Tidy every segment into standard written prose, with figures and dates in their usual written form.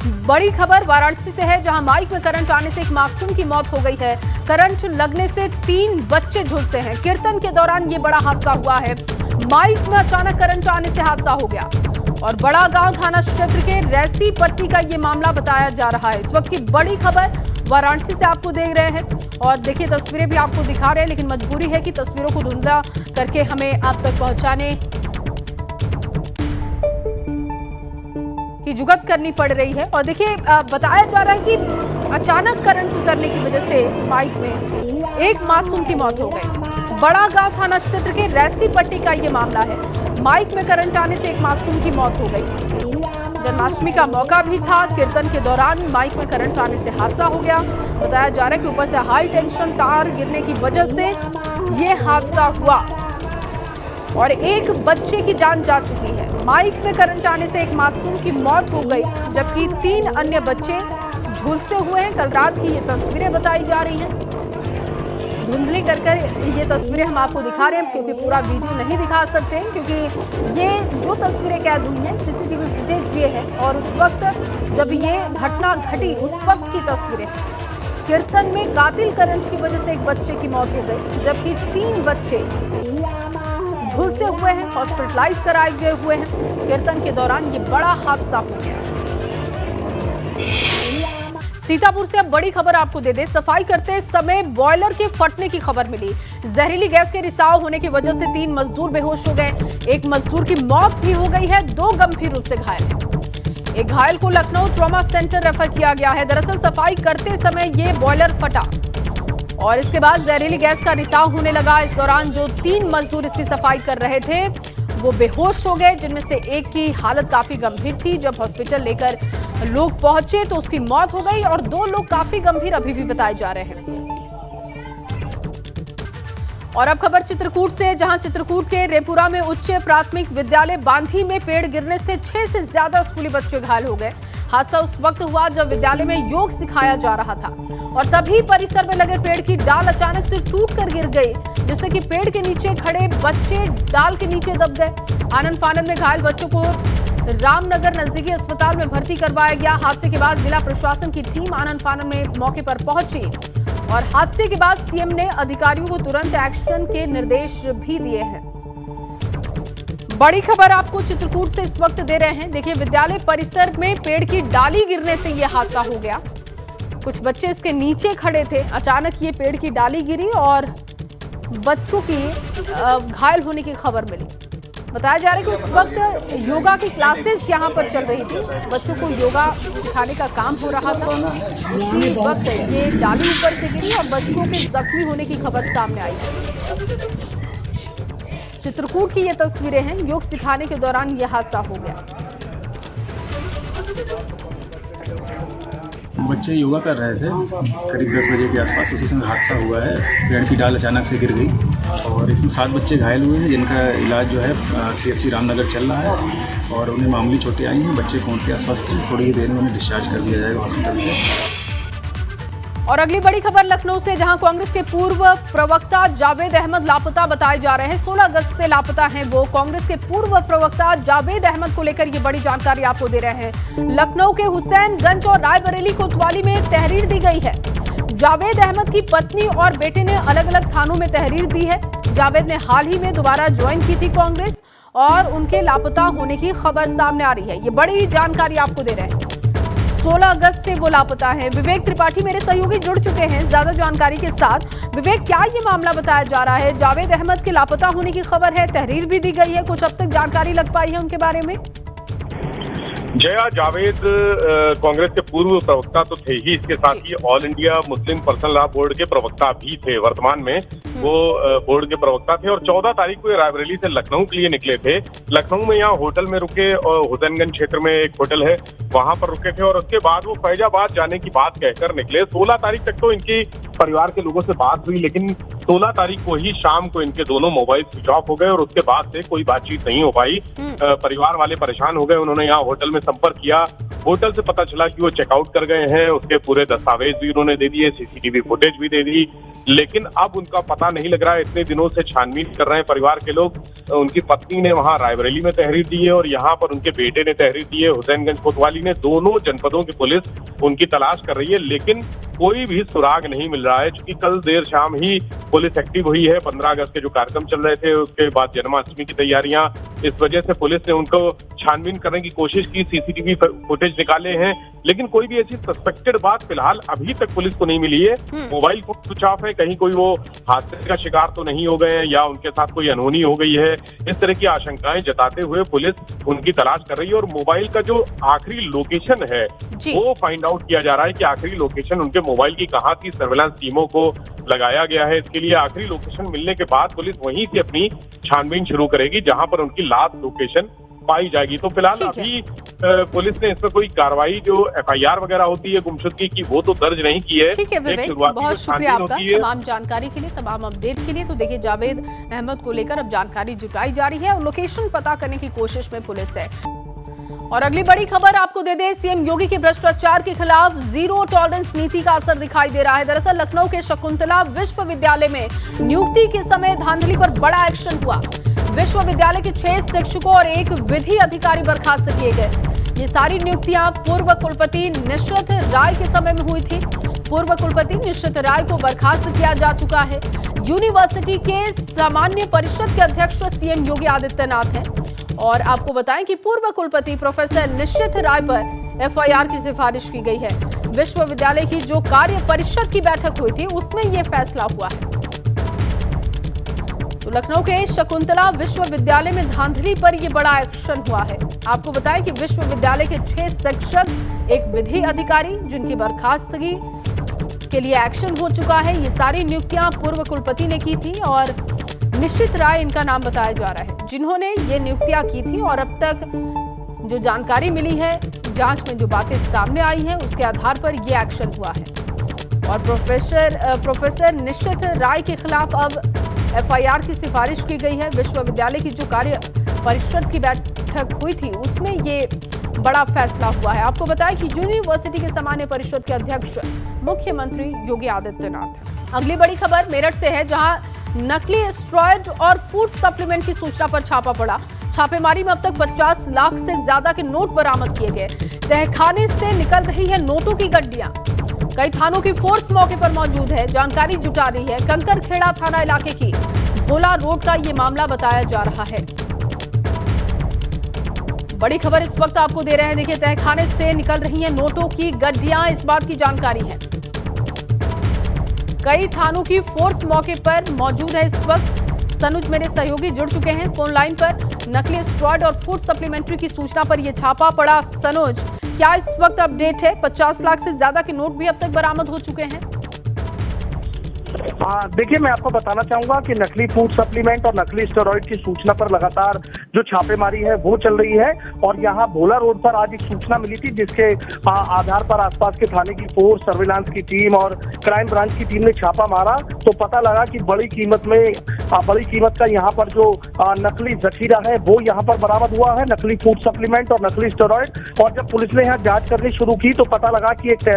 बड़ी खबर वाराणसी से है, जहां माइक में करंट आने से एक मासूम की मौत हो गई है। करंट लगने से 3 बच्चे झुलसे हैं। कीर्तन के दौरान ये बड़ा हादसा हुआ है। माइक में अचानक करंट आने से हादसा हो गया और बड़ा गांव थाना क्षेत्र के रैसी पट्टी का ये मामला बताया जा रहा है। इस वक्त की बड़ी खबर वाराणसी से आपको देख रहे हैं और देखिए तस्वीरें भी आपको दिखा रहे हैं, लेकिन मजबूरी है कि तस्वीरों को धुंधला करके हमें आप तक पहुंचाने की जुगत करनी पड़ रही है। और देखिए बताया जा रहा है कि अचानक करंट उतरने की वजह से बाइक में एक मासूम की मौत हो गई। बड़ा गांव थाना क्षेत्र के रैसी पट्टी का ये मामला है। माइक में करंट आने से एक मासूम की मौत हो गई। जन्माष्टमी का मौका भी था। कीर्तन के दौरान माइक में करंट आने से हादसा हो गया। बताया जा रहा है कि ऊपर से हाई टेंशन तार गिरने की वजह से ये हादसा हुआ और एक बच्चे की जान जा चुकी है। माइक में करंट आने से एक मासूम की मौत हो गई, जबकि 3 अन्य बच्चे झुलसे हुए हैं। कल रात की ये तस्वीरें बताई जा रही हैं। धुंधली कर ये तस्वीरें हम आपको दिखा रहे हैं, क्योंकि पूरा वीडियो नहीं दिखा सकते हैं, क्योंकि ये जो तस्वीरें कैद हुई हैं सीसीटीवी फुटेज ये है और उस वक्त जब ये घटना घटी उस वक्त की तस्वीरें। कीर्तन में कातिल करंट की वजह से एक बच्चे की मौत हो गई, जबकि 3 बच्चे झुलसे हुए हैं, हॉस्पिटलाइज कराए गए हुए हैं। कीर्तन के दौरान ये बड़ा हादसा हो गया। सीतापुर से अब बड़ी खबर आपको दे दे। सफाई करते समय बॉयलर के फटने की खबर मिली। जहरीली गैस के रिसाव होने की वजह से 3 मजदूर बेहोश हो गए। एक मजदूर की मौत भी हो गई है, 2 गंभीर रूप से घायल हैं। एक घायल को लखनऊ ट्रॉमा सेंटर रेफर किया गया है। दरअसल सफाई करते समय ये बॉयलर फटा और इसके बाद जहरीली गैस का रिसाव होने लगा। इस दौरान जो 3 मजदूर इसकी सफाई कर रहे थे वो बेहोश हो गए, जिनमें से एक की हालत काफी गंभीर थी। जब हॉस्पिटल लेकर लोग पहुंचे तो उसकी मौत हो गई और 2 लोग काफी गंभीर अभी भी बताए जा रहे हैं। और अब खबर चित्रकूट से, जहां चित्रकूट के रेपुरा में उच्च प्राथमिक विद्यालय बांधी में पेड़ गिरने से 6 से ज्यादा स्कूली बच्चे घायल हो गए। हादसा उस वक्त हुआ जब विद्यालय में योग सिखाया जा रहा था और तभी परिसर में लगे पेड़ की डाल अचानक से टूटकर गिर गई, जिससे कि पेड़ के नीचे खड़े बच्चे डाल के नीचे दब गए। आनन फानन में घायल बच्चों को रामनगर नजदीकी अस्पताल में भर्ती करवाया गया। हादसे के बाद जिला प्रशासन की टीम आनन फानन में मौके पर पहुंची और हादसे के बाद सीएम ने अधिकारियों को तुरंत एक्शन के निर्देश भी दिए हैं। बड़ी खबर आपको चित्रकूट से इस वक्त दे रहे हैं। देखिए विद्यालय परिसर में पेड़ की डाली गिरने से यह हादसा हो गया। कुछ बच्चे इसके नीचे खड़े थे, अचानक ये पेड़ की डाली गिरी और बच्चों की घायल होने की खबर मिली। बताया जा रहा है कि उस वक्त योगा की क्लासेस यहाँ पर चल रही थी, बच्चों को योगा सिखाने का काम हो रहा था। उसी वक्त ये डाली ऊपर से गिरी और बच्चों के जख्मी होने की खबर सामने आई। चित्रकूट की ये तस्वीरें हैं। योग सिखाने के दौरान यह हादसा हो गया। बच्चे योगा कर रहे थे, करीब 10 बजे के आसपास उसी समय हादसा हुआ है। पेड़ की डाल अचानक से गिर गई और इसमें 7 बच्चे घायल हुए हैं, जिनका इलाज जो है CHC रामनगर चल रहा है और उन्हें मामूली चोटें आई हैं। बच्चे पहुँच के आसपास थे, थोड़ी ही देर में उन्हें डिस्चार्ज कर दिया जाएगा हॉस्पिटल से। और अगली बड़ी खबर लखनऊ से, जहां कांग्रेस के पूर्व प्रवक्ता जावेद अहमद लापता बताए जा रहे हैं। 16 अगस्त से लापता हैं वो। कांग्रेस के पूर्व प्रवक्ता जावेद अहमद को लेकर ये बड़ी जानकारी आपको दे रहे हैं। लखनऊ के हुसैनगंज और रायबरेली कोतवाली में तहरीर दी गई है। जावेद अहमद की पत्नी और बेटे ने अलग अलग थानों में तहरीर दी है। जावेद ने हाल ही में दोबारा ज्वाइन की थी कांग्रेस और उनके लापता होने की खबर सामने आ रही है। ये बड़ी जानकारी आपको दे रहे हैं। 16 अगस्त से वो लापता है। विवेक त्रिपाठी मेरे सहयोगी जुड़ चुके हैं ज्यादा जानकारी के साथ। विवेक, क्या ये मामला बताया जा रहा है? जावेद अहमद के लापता होने की खबर है, तहरीर भी दी गई है, कुछ अब तक जानकारी लग पाई है उनके बारे में? जया, जावेद कांग्रेस के पूर्व प्रवक्ता तो थे ही, इसके साथ ही all India Muslim personal law board के प्रवक्ता भी थे। वर्तमान में वो बोर्ड के प्रवक्ता थे और 14 तारीख को रायबरेली से लखनऊ के लिए निकले थे। लखनऊ में यहाँ होटल में रुके और हुसैनगंज क्षेत्र में एक होटल है, वहां पर रुके थे और उसके बाद वो फैजाबाद जाने की बात कहकर निकले। 16 तारीख तक तो इनकी परिवार के लोगों से बात हुई, लेकिन 16 तारीख को ही शाम को इनके दोनों मोबाइल स्विच ऑफ हो गए और उसके बाद से कोई बातचीत नहीं हो पाई। परिवार वाले परेशान हो गए। उन्होंने यहाँ होटल में संपर्क किया। होटल से पता चला कि वो चेकआउट कर गए हैं। उसके पूरे दस्तावेज भी उन्होंने दे दिए, सीसीटीवी फुटेज भी दे दी, लेकिन अब उनका पता नहीं लग रहा है। इतने दिनों से छानबीन कर रहे हैं परिवार के लोग। उनकी पत्नी ने वहां रायबरेली में तहरीर दी है और यहाँ पर उनके बेटे ने तहरीर दी है हुसैनगंज कोतवाली ने। दोनों जनपदों की पुलिस उनकी तलाश कर रही है, लेकिन कोई भी सुराग नहीं मिल रहा है। क्योंकि कल देर शाम ही पुलिस एक्टिव हुई है। 15 अगस्त के जो कार्यक्रम चल रहे थे, उसके बाद जन्माष्टमी की तैयारियां, इस वजह से पुलिस ने उनको छानबीन करने की कोशिश की, सीसीटीवी फुटेज निकाले हैं, लेकिन कोई भी ऐसी सस्पेक्टेड बात फिलहाल अभी तक पुलिस को नहीं मिली है। मोबाइल फोन स्विच ऑफ है, कहीं कोई वो हादसे का शिकार तो नहीं हो गए हैं या उनके साथ कोई अनहोनी हो गई है, इस तरह की आशंकाएं जताते हुए पुलिस उनकी तलाश कर रही है। और मोबाइल का जो आखिरी लोकेशन है वो फाइंड आउट किया जा रहा है कि आखिरी लोकेशन उनके मोबाइल की कहाँ थी। सर्विलांस टीमों को लगाया गया है इसके लिए। आखिरी लोकेशन मिलने के बाद पुलिस वहीं से अपनी छानबीन शुरू करेगी जहां पर उनकी लास्ट लोकेशन पाई जाएगी। तो फिलहाल अभी पुलिस ने इसमें कोई कार्रवाई जो एफआईआर वगैरह होती है गुमशुदगी की वो तो दर्ज नहीं की है। ठीक है विवेक, बहुत शुक्रिया आपका तमाम जानकारी के लिए, तमाम अपडेट के लिए। तो देखिए, जावेद अहमद को लेकर अब जानकारी जुटाई जा रही है और लोकेशन पता करने की कोशिश में पुलिस है। और अगली बड़ी खबर आपको दे दें, सीएम योगी की भ्रष्टाचार के खिलाफ जीरो टॉलरेंस नीति का असर दिखाई दे रहा है। दरअसल लखनऊ के शकुंतला विश्वविद्यालय में नियुक्ति के समय धांधली पर बड़ा एक्शन हुआ। विश्वविद्यालय के 6 शिक्षकों और 1 विधि अधिकारी बर्खास्त किए गए। ये सारी नियुक्तियां पूर्व कुलपति निश्चित राय के समय में हुई थी। पूर्व कुलपति निश्चित राय को बर्खास्त किया जा चुका है। यूनिवर्सिटी के सामान्य परिषद के अध्यक्ष सीएम योगी आदित्यनाथ हैं। और आपको बताएं कि पूर्व कुलपति प्रोफेसर निश्चित राय पर एफआईआर की सिफारिश की गई है। विश्वविद्यालय की जो कार्य परिषद की बैठक हुई थी उसमें यह फैसला हुआ है। तो लखनऊ के शकुंतला विश्वविद्यालय में धांधली पर यह बड़ा एक्शन हुआ है। आपको बताएं कि विश्वविद्यालय के 6 शिक्षक, 1 विधि अधिकारी जिनकी बर्खास्तगी के लिए एक्शन हो चुका है। ये सारी नियुक्तियां पूर्व कुलपति ने की थी और निश्चित राय इनका नाम बताया जा रहा है जिन्होंने ये नियुक्तियां की थी। और अब तक जो जानकारी मिली है, जांच में जो बातें सामने आई हैं, उसके आधार पर ये एक्शन हुआ है। और प्रोफेसर निश्चित राय के खिलाफ अब एफआईआर की सिफारिश की गई है। विश्वविद्यालय की जो कार्य परिषद की बैठक हुई थी उसमें ये बड़ा फैसला हुआ है। आपको बताएं कि यूनिवर्सिटी के सामान्य परिषद के अध्यक्ष मुख्यमंत्री योगी आदित्यनाथ। अगली बड़ी खबर मेरठ से है, जहां नकली स्टेरॉयड और फूड सप्लीमेंट की सूचना पर छापा पड़ा। छापेमारी में अब तक 50 लाख से ज्यादा के नोट बरामद किए गए। तहखाने से निकल रही है नोटों की गड्डियां। कई थानों की फोर्स मौके पर मौजूद है, जानकारी जुटा रही है। कंकरखेड़ा थाना इलाके की भोला रोड का ये मामला बताया जा रहा है। बड़ी खबर इस वक्त आपको दे रहे हैं। देखिए, तहखाने से निकल रही हैं नोटों की गड्डियां, इस बात की जानकारी है। कई थानों की फोर्स मौके पर मौजूद है इस वक्त। सनुज मेरे सहयोगी जुड़ चुके हैं फोन लाइन पर। नकली स्टेरॉयड और फूड सप्लीमेंट्री की सूचना पर यह छापा पड़ा। सनुज, क्या इस वक्त अपडेट है? 50 लाख से ज्यादा के नोट भी अब तक बरामद हो चुके हैं। देखिए, मैं आपको बताना चाहूंगा कि नकली फूड सप्लीमेंट और नकली स्टेरॉइड की सूचना पर लगातार जो छापेमारी है वो चल रही है। और यहाँ भोला रोड पर आज एक सूचना मिली थी जिसके आधार पर आसपास के थाने की फोर्स, सर्विलांस की टीम और क्राइम ब्रांच की टीम ने छापा मारा तो पता लगा कि बड़ी कीमत का यहाँ पर जो नकली जखीरा है वो यहाँ पर बरामद हुआ है, नकली फूड सप्लीमेंट और नकली स्टेरॉइड। और जब पुलिस ने यहाँ जांच करनी शुरू की तो पता लगा कि एक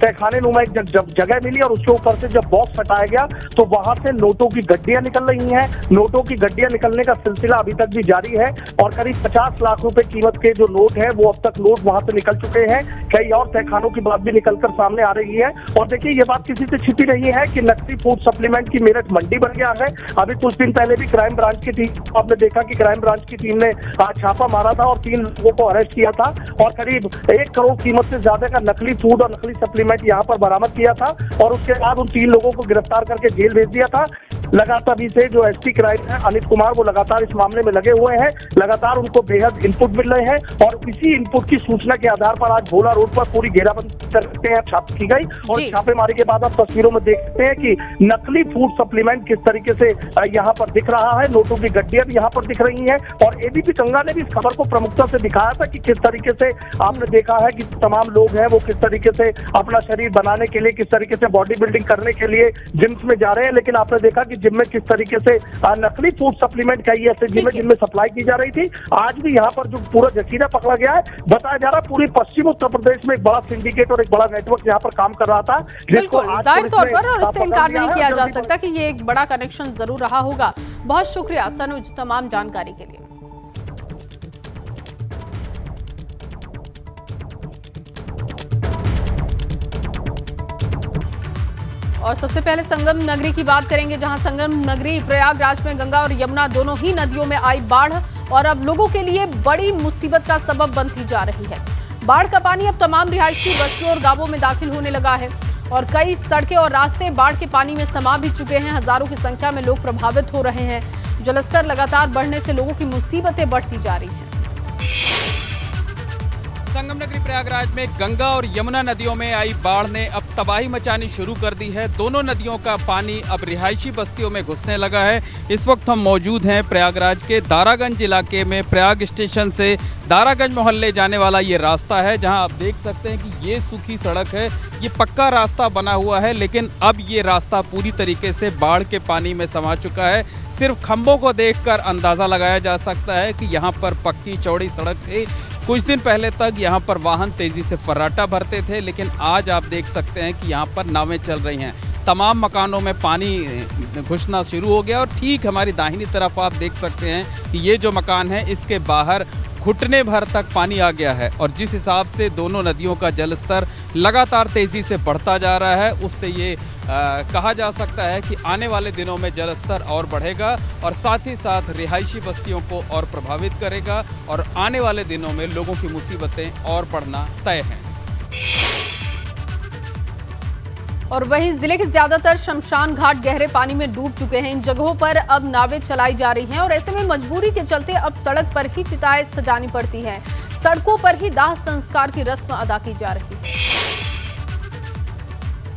तहखाने नुमा एक जगह मिली और उसके ऊपर से जब बॉक्स हटाया गया तो वहां से नोटों की गड्डियां निकल रही हैं। नोटों की गड्डियां निकलने का सिलसिला अभी तक भी जारी है और करीब 50 लाख रुपए कीमत के जो नोट है वो अब तक नोट वहां से निकल चुके हैं। कई और तहखानों की बात भी निकलकर सामने आ रही है। और देखिए, ये बात किसी से छिपी नहीं है कि नकली फूड सप्लीमेंट की मेरठ मंडी बन गया है। अभी कुछ दिन पहले भी क्राइम ब्रांच की टीम, आपने देखा कि क्राइम ब्रांच की टीम ने छापा मारा था और 3 लोगों को अरेस्ट किया था और करीब 1 करोड़ कीमत से ज्यादा का नकली फूड और नकली सप्लीमेंट यहाँ पर बरामद किया था। और उसके बाद उन 3 लोगों को गिरफ्तार करके जेल भेज दिया था। लगातार तभी से जो एसपी क्राइम है अनिल कुमार वो लगातार इस मामले में लगे हुए हैं। लगातार उनको बेहद इनपुट मिल रहे हैं और इसी इनपुट की सूचना के आधार पर आज भोला रोड पर पूरी घेराबंदी करते हैं छापे की गई और जी। छापेमारी के बाद आप तस्वीरों में देख सकते हैं कि नकली फूड सप्लीमेंट किस तरीके से यहाँ पर दिख रहा है। नोटों की गड्डियां भी यहाँ पर दिख रही हैं और एबीपी गंगा ने भी इस खबर को प्रमुखता से दिखाया था कि किस तरीके से आपने देखा है कि तमाम लोग हैं वो किस तरीके से अपना शरीर बनाने के लिए, किस तरीके से बॉडी बिल्डिंग करने के लिए जिम्स में जा रहे हैं, लेकिन आपने देखा कि जिम में किस तरीके से नकली फूड सप्लीमेंट कई ऐसे जिम जिनमें सप्लाई की जा रही थी। आज भी यहाँ पर जो पूरा जसीरा पकड़ा गया है, बताया जा रहा है पूरे पश्चिम उत्तर प्रदेश में एक बड़ा सिंडिकेट और एक बड़ा नेटवर्क यहाँ पर काम कर रहा था। बिल्कुल जाहिर तौर पर और इससे इनकार नहीं किया जा सकता कि ये एक बड़ा कनेक्शन जरूर रहा होगा। बहुत शुक्रिया सनुज तमाम जानकारी के लिए। और सबसे पहले संगम नगरी की बात करेंगे, जहां संगम नगरी प्रयागराज में गंगा और यमुना दोनों ही नदियों में आई बाढ़ और अब लोगों के लिए बड़ी मुसीबत का सबब बनती जा रही है। बाढ़ का पानी अब तमाम रिहायशी बस्तियों और गांवों में दाखिल होने लगा है और कई सड़कें और रास्ते बाढ़ के पानी में समा भी चुके हैं। हजारों की संख्या में लोग प्रभावित हो रहे हैं। जलस्तर लगातार बढ़ने से लोगों की मुसीबतें बढ़ती जा रही हैं। संगम नगरी प्रयागराज में गंगा और यमुना नदियों में आई बाढ़ ने अब तबाही मचानी शुरू कर दी है। दोनों नदियों का पानी अब रिहायशी बस्तियों में घुसने लगा है। इस वक्त हम मौजूद हैं प्रयागराज के दारागंज इलाके में। प्रयाग स्टेशन से दारागंज मोहल्ले जाने वाला ये रास्ता है, जहां आप देख सकते हैं कि ये सूखी सड़क है। ये पक्का रास्ता बना हुआ है, लेकिन अब ये रास्ता पूरी तरीके से बाढ़ के पानी में समा चुका है। सिर्फ खंभों को देखकर अंदाज़ा लगाया जा सकता है कि यहाँ पर पक्की चौड़ी सड़क थी। कुछ दिन पहले तक यहाँ पर वाहन तेज़ी से फर्राटा भरते थे, लेकिन आज आप देख सकते हैं कि यहाँ पर नावें चल रही हैं। तमाम मकानों में पानी घुसना शुरू हो गया और ठीक हमारी दाहिनी तरफ आप देख सकते हैं कि ये जो मकान है इसके बाहर घुटने भर तक पानी आ गया है और जिस हिसाब से दोनों नदियों का जलस्तर लगातार तेज़ी से बढ़ता जा रहा है, उससे ये कहा जा सकता है कि आने वाले दिनों में जलस्तर और बढ़ेगा और साथ ही साथ रिहायशी बस्तियों को और प्रभावित करेगा और आने वाले दिनों में लोगों की मुसीबतें और बढ़ना तय हैं। और वहीं जिले के ज्यादातर शमशान घाट गहरे पानी में डूब चुके हैं। इन जगहों पर अब नावें चलाई जा रही हैं और ऐसे में मजबूरी के चलते अब सड़क पर ही चिताएं सजानी पड़ती हैं। सड़कों पर ही दाह संस्कार की रस्म अदा की जा रही है।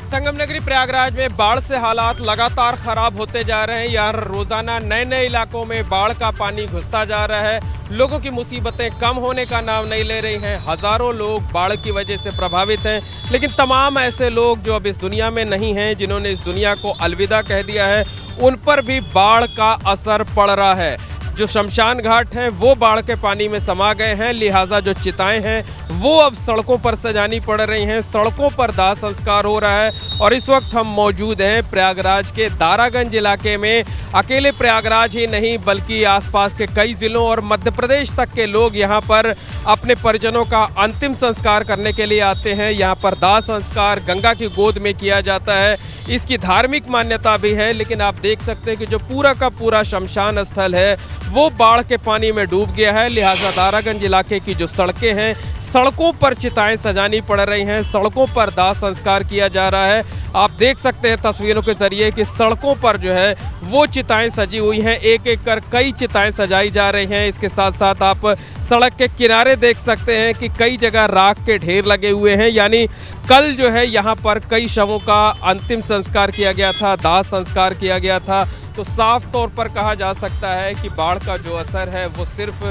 संगम नगरी प्रयागराज में बाढ़ से हालात लगातार खराब होते जा रहे हैं। यहाँ रोजाना नए नए इलाकों में बाढ़ का पानी घुसता जा रहा है। लोगों की मुसीबतें कम होने का नाम नहीं ले रही हैं। हजारों लोग बाढ़ की वजह से प्रभावित हैं, लेकिन तमाम ऐसे लोग जो अब इस दुनिया में नहीं हैं, जिन्होंने इस दुनिया को अलविदा कह दिया है, उन पर भी बाढ़ का असर पड़ रहा है। जो शमशान घाट हैं वो बाढ़ के पानी में समा गए हैं, लिहाजा जो चिताएं हैं वो अब सड़कों पर सजानी पड़ रही हैं। सड़कों पर दाह संस्कार हो रहा है और इस वक्त हम मौजूद हैं प्रयागराज के दारागंज इलाके में। अकेले प्रयागराज ही नहीं बल्कि आसपास के कई ज़िलों और मध्य प्रदेश तक के लोग यहाँ पर अपने परिजनों का अंतिम संस्कार करने के लिए आते हैं। यहाँ पर दाह संस्कार गंगा की गोद में किया जाता है। इसकी धार्मिक मान्यता भी है, लेकिन आप देख सकते हैं कि जो पूरा का पूरा शमशान स्थल है वो बाढ़ के पानी में डूब गया है। लिहाजा दारागंज इलाके की जो सड़कें हैं, सड़कों पर चिताएं सजानी पड़ रही हैं, सड़कों पर दाह संस्कार किया जा रहा है। आप देख सकते हैं तस्वीरों के जरिए कि सड़कों पर जो है वो चिताएं सजी हुई हैं। एक एक कर कई चिताएं सजाई जा रही हैं। इसके साथ साथ आप सड़क के किनारे देख सकते हैं कि कई जगह राख के ढेर लगे हुए हैं। यानी कल जो है यहाँ पर कई शवों का अंतिम संस्कार किया गया था, दाह संस्कार किया गया था। तो साफ तौर पर कहा जा सकता है कि बाढ़ का जो असर है वो सिर्फ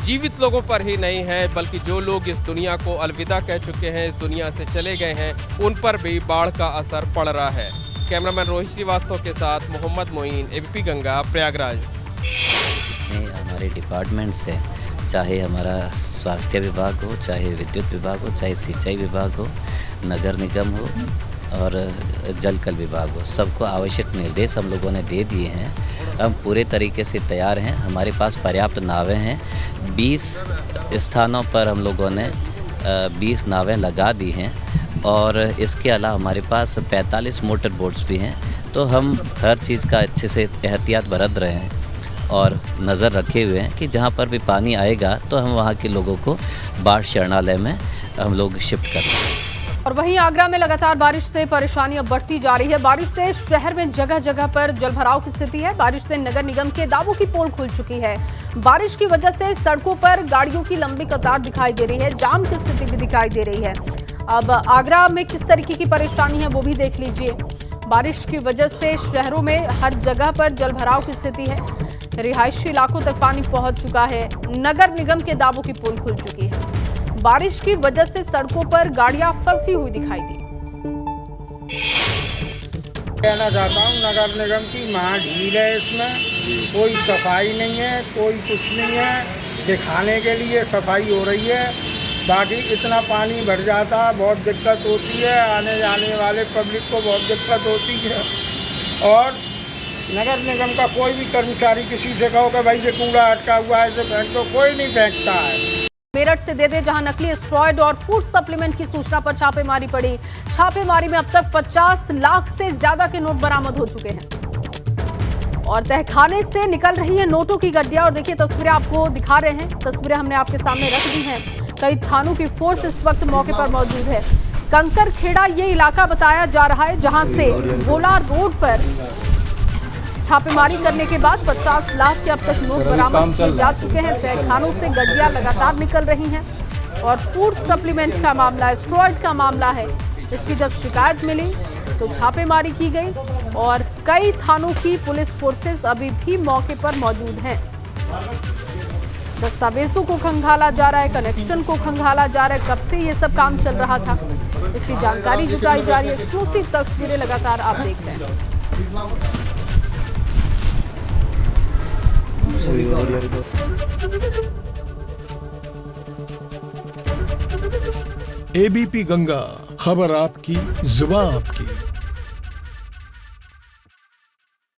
जीवित लोगों पर ही नहीं है, बल्कि जो लोग इस दुनिया को अलविदा कह चुके हैं, इस दुनिया से चले गए हैं, उन पर भी बाढ़ का असर पड़ रहा है। कैमरामैन रोहित श्रीवास्तव के साथ मोहम्मद मोइन, एबीपी गंगा, प्रयागराज। हमारे डिपार्टमेंट से, चाहे हमारा स्वास्थ्य विभाग हो, चाहे विद्युत विभाग हो, चाहे सिंचाई विभाग हो, नगर निगम हो और जल कल विभाग हो, सबको आवश्यक निर्देश हम लोगों ने दे दिए हैं। हम पूरे तरीके से तैयार हैं। हमारे पास पर्याप्त नावें हैं। 20 स्थानों पर हम लोगों ने 20 नावें लगा दी हैं और इसके अलावा हमारे पास 45 मोटर बोट्स भी हैं। तो हम हर चीज़ का अच्छे से एहतियात बरत रहे हैं और नज़र रखे हुए हैं कि जहाँ पर भी पानी आएगा तो हम वहाँ के लोगों को बाढ़ शरणालय में हम लोग शिफ्ट कर दें। और वहीं आगरा में लगातार बारिश से परेशानी अब बढ़ती जा रही है। बारिश से शहर में जगह जगह पर जलभराव की स्थिति है। बारिश से नगर निगम के दावों की पोल खुल चुकी है। बारिश की वजह से सड़कों पर गाड़ियों की लंबी कतार दिखाई दे रही है। जाम की स्थिति भी दिखाई दे रही है। अब आगरा में किस तरीके की परेशानी है वो भी देख लीजिए। बारिश की वजह से शहरों में हर जगह पर जलभराव की स्थिति है। रिहायशी इलाकों तक पानी पहुंच चुका है। नगर निगम के दावों की पोल खुल चुकी है। बारिश की वजह से सड़कों पर गाड़ियां फंसी हुई दिखाई दी। कहना चाहता हूँ नगर निगम की महा ढील है, इसमें कोई सफाई नहीं है, कोई कुछ नहीं है। दिखाने के लिए सफाई हो रही है, बाकी इतना पानी भर जाता है, बहुत दिक्कत होती है। आने जाने वाले पब्लिक को बहुत दिक्कत होती है। और नगर निगम का कोई भी कर्मचारी किसी से कहो कि भाई ये कूड़ा अटका हुआ है, इसे फेंक दो, कोई नहीं फेंकता है। मेरठ से दे जहां नकली स्टेरॉयड और फूड सप्लीमेंट की सूचना पर छापेमारी पड़ी। छापेमारी में अब तक 50 लाख से ज्यादा के नोट बरामद हो चुके हैं और तहखाने से निकल रही है नोटों की गड्डियां। और देखिए तस्वीरें आपको दिखा रहे हैं, तस्वीरें हमने आपके सामने रख दी हैं। कई थानों की फोर्स इस वक्त मौके पर मौजूद है। कंकर खेड़ा ये इलाका बताया जा रहा है जहां से गोला रोड पर छापेमारी करने के बाद 50 लाख के अब तक नोट बरामद किए जा चुके हैं। तहखानों से गड्डियां लगातार निकल रही हैं और फूड सप्लीमेंट का मामला, स्टेरॉयड का मामला है। इसकी जब शिकायत मिली तो छापेमारी की गई और कई थानों की पुलिस फोर्सेस अभी भी मौके पर मौजूद हैं। दस्तावेजों को खंगाला जा रहा है, कनेक्शन को खंगाला जा रहा है। कब से ये सब काम चल रहा था, इसकी जानकारी जुटाई जा रही है। एक्सक्लूसिव तस्वीरें लगातार आप देख रहे हैं। एबीपी गंगा, खबर आपकी, जुबान आपकी।